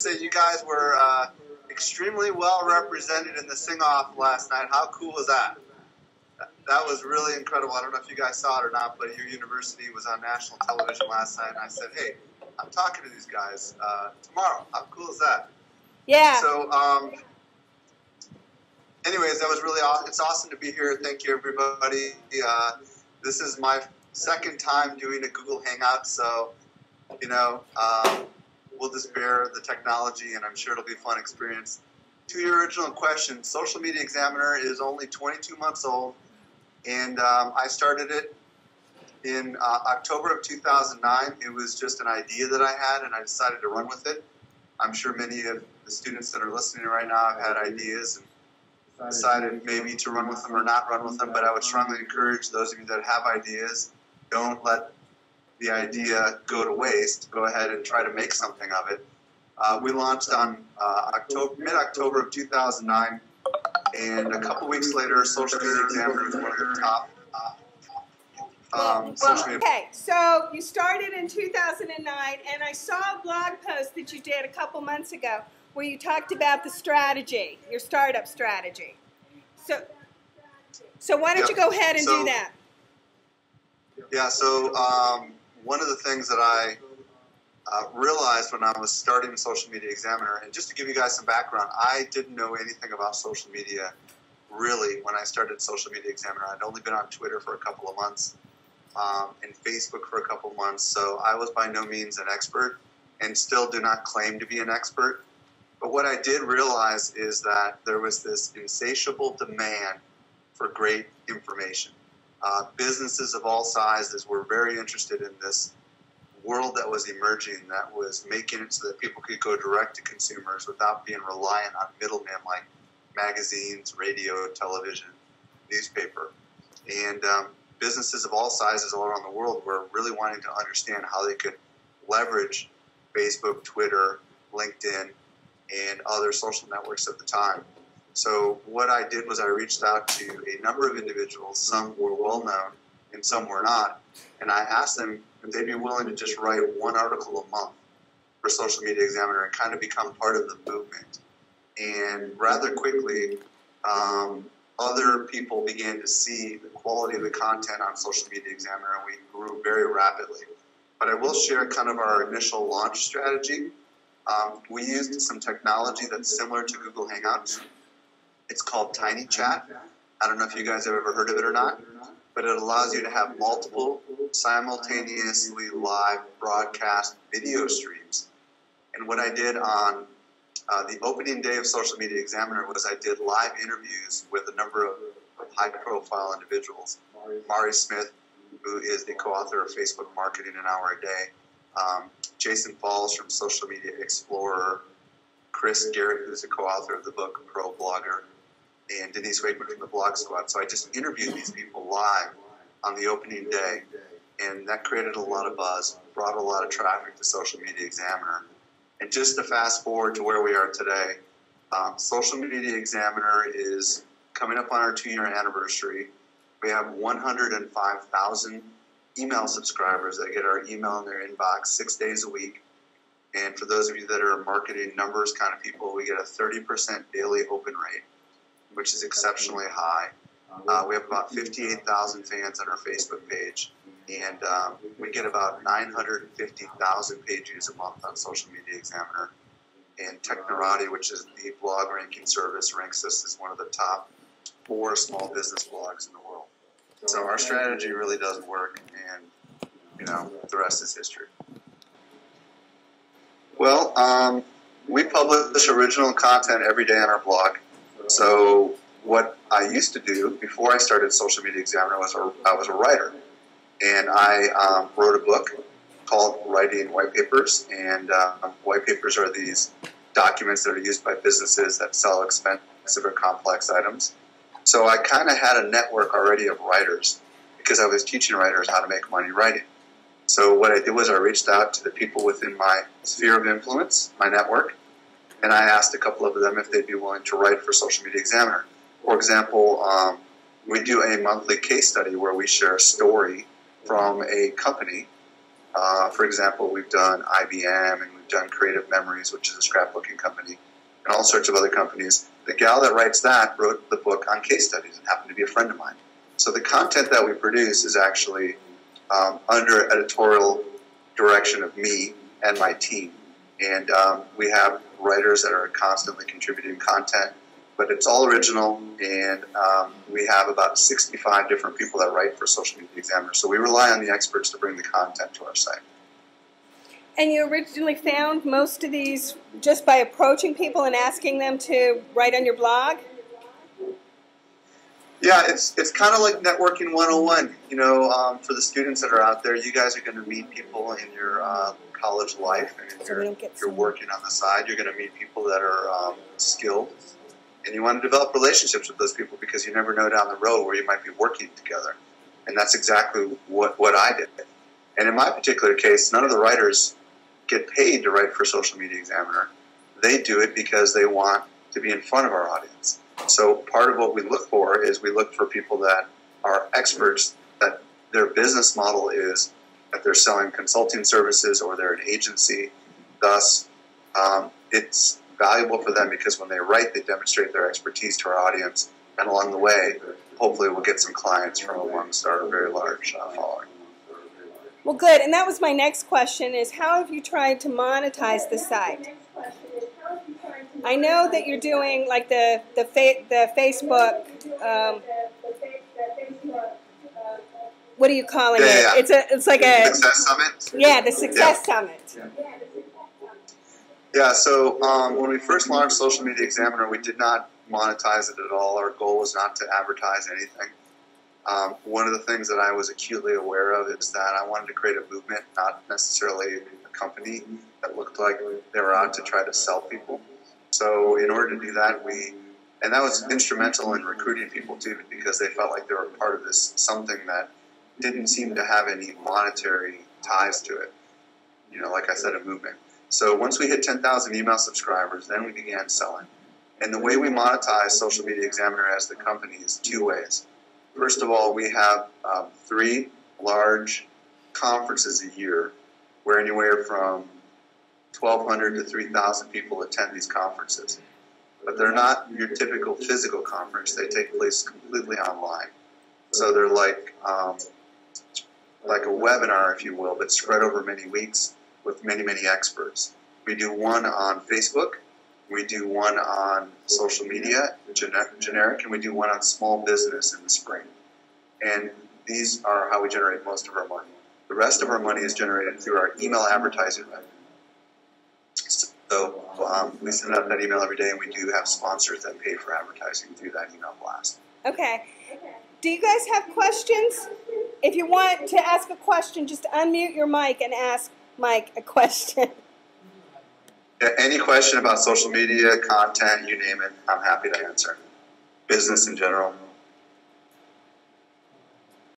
say you guys were extremely well represented in the sing-off last night. How cool was that? That was really incredible. I don't know if you guys saw it or not, but your university was on national television last night, and I said, hey, I'm talking to these guys tomorrow. How cool is that? Yeah. So, anyways, that was really awesome. It's awesome to be here. Thank you, everybody. This is my second time doing a Google Hangout, so, you know, we'll just bear the technology, and I'm sure it'll be a fun experience. To your original question, Social Media Examiner is only 22 months old, and I started it in October of 2009. It was just an idea that I had, and I decided to run with it. I'm sure many of the students that are listening right now have had ideas and decided maybe to run with them or not run with them, but I would strongly encourage those of you that have ideas, don't let the idea go to waste. Go ahead and try to make something of it. We launched on mid-October of 2009, and a couple weeks later, Social Media Examiner was one of the top social media. Okay, so you started in 2009, and I saw a blog post that you did a couple months ago where you talked about the strategy, your startup strategy. So why don't you go ahead and do that? Yeah, so one of the things that I realized when I was starting Social Media Examiner, and just to give you guys some background, I didn't know anything about social media really when I started Social Media Examiner. I'd only been on Twitter for a couple of months and Facebook for a couple of months, so I was by no means an expert and still do not claim to be an expert. But what I did realize is that there was this insatiable demand for great information. Businesses of all sizes were very interested in this world that was emerging, that was making it so that people could go direct to consumers without being reliant on middlemen like magazines, radio, television, newspaper. And businesses of all sizes all around the world were really wanting to understand how they could leverage Facebook, Twitter, LinkedIn, and other social networks at the time. So what I did was I reached out to a number of individuals. Some were well known and some were not. And I asked them if they'd be willing to just write one article a month for Social Media Examiner and kind of become part of the movement. And rather quickly, other people began to see the quality of the content on Social Media Examiner, and we grew very rapidly. But I will share kind of our initial launch strategy. We used some technology that's similar to Google Hangouts. It's called Tiny Chat. I don't know if you guys have ever heard of it or not, but it allows you to have multiple simultaneously live broadcast video streams. And what I did on the opening day of Social Media Examiner was I did live interviews with a number of high-profile individuals. Mari Smith, who is the co-author of Facebook Marketing an Hour a Day, Jason Falls from Social Media Explorer, Chris Garrett, who's the co-author of the book Pro Blogger, and Denise Wakeman from the Blog Squad. So I just interviewed these people live on the opening day, and that created a lot of buzz, brought a lot of traffic to Social Media Examiner. And just to fast forward to where we are today, Social Media Examiner is coming up on our 2-year anniversary. We have 105,000 email subscribers that get our email in their inbox 6 days a week. And for those of you that are marketing numbers kind of people, we get a 30% daily open rate, which is exceptionally high. We have about 58,000 fans on our Facebook page, and we get about 950,000 page views a month on Social Media Examiner. And Technorati, which is the blog ranking service, ranks us as one of the top 4 small business blogs in the world. So our strategy really does work, and you know, the rest is history. Well, we publish original content every day on our blog. So what I used to do before I started Social Media Examiner was I was a writer, and I wrote a book called Writing White Papers. And white papers are these documents that are used by businesses that sell expensive or complex items. So I kind of had a network already of writers because I was teaching writers how to make money writing. So what I did was I reached out to the people within my sphere of influence, my network, and I asked a couple of them if they'd be willing to write for Social Media Examiner. For example, we do a monthly case study where we share a story from a company For example, we've done IBM and we've done Creative Memories, which is a scrapbooking company, and all sorts of other companies. The gal that writes that wrote the book on case studies and happened to be a friend of mine. So the content that we produce is actually under editorial direction of me and my team. And we have writers that are constantly contributing content, but it's all original, and we have about 65 different people that write for Social Media Examiner. So we rely on the experts to bring the content to our site. And you originally found most of these just by approaching people and asking them to write on your blog? Yeah, it's kind of like networking 101. You know, for the students that are out there, you guys are going to meet people in your college life, and if you're working on the side, you're going to meet people that are skilled, and you want to develop relationships with those people because you never know down the road where you might be working together. And that's exactly what I did. And in my particular case, none of the writers get paid to write for Social Media Examiner. They do it because they want to be in front of our audience. So part of what we look for is we look for people that are experts, that their business model is that they're selling consulting services or they're an agency. Thus, it's valuable for them because when they write, they demonstrate their expertise to our audience. And along the way, hopefully we'll get some clients from amongst our very large following. Well, good. And that was my next question is, how have you tried to monetize the site? I know that you're doing like the Facebook, what are you calling it? Yeah. It's like a Success Summit? Yeah, the Success Summit. Yeah, so when we first launched Social Media Examiner, we did not monetize it at all. Our goal was not to advertise anything. One of the things that I was acutely aware of is that I wanted to create a movement, not necessarily a company that looked like they were out to try to sell people. So in order to do that, and that was instrumental in recruiting people too, because they felt like they were part of this something that didn't seem to have any monetary ties to it. You know, like I said, a movement. So once we hit 10,000 email subscribers, then we began selling. And the way we monetize Social Media Examiner as the company is two ways. First of all, we have 3 large conferences a year where anywhere from 1,200 to 3,000 people attend these conferences. But they're not your typical physical conference. They take place completely online. So they're like a webinar, if you will, but spread over many weeks with many, many experts. We do one on Facebook. We do one on social media, generic, and we do one on small business in the spring. And these are how we generate most of our money. The rest of our money is generated through our email advertising revenue. So we send out that email every day, and we do have sponsors that pay for advertising through that email blast. Okay. Do you guys have questions? If you want to ask a question, just unmute your mic and ask Mike a question. Yeah, any question about social media, content, you name it, I'm happy to answer. Business in general.